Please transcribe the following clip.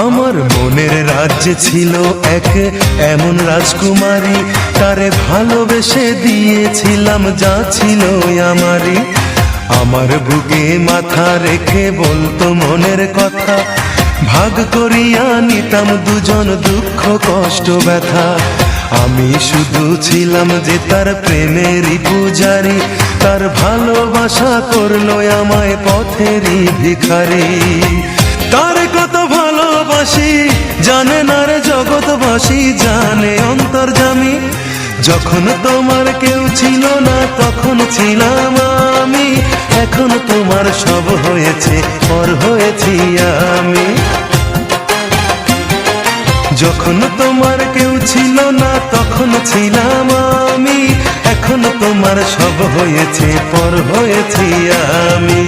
আমার মনের রাজ্যে ছিল এক এমন রাজকুমারী, তারে ভালোবেসে দিয়েছিলাম যা ছিল আমারই। আমার বুকে মাথা রেখে বলতো মনের কথা, ভাগ করিয়া নিতাম দুজন দুঃখ কষ্ট ব্যথা। আমি শুধু ছিলাম যে তার প্রেমেরই পূজারি, তার ভালোবাসা করলো আমায় পথেরই ভিখারি। তার কত ভালোবাসি জানে না রে জগৎবাসী, জানে অন্তর্যামী। যখন তোমার কেউ ছিল না তখন ছিলাম আমি, এখন তোমার সব হয়েছে পর হয়েছি আমি। যখন তোমার কেউ ছিল না তখন ছিলাম আমি, এখন তোমার সব হয়েছে পর হয়েছি আমি।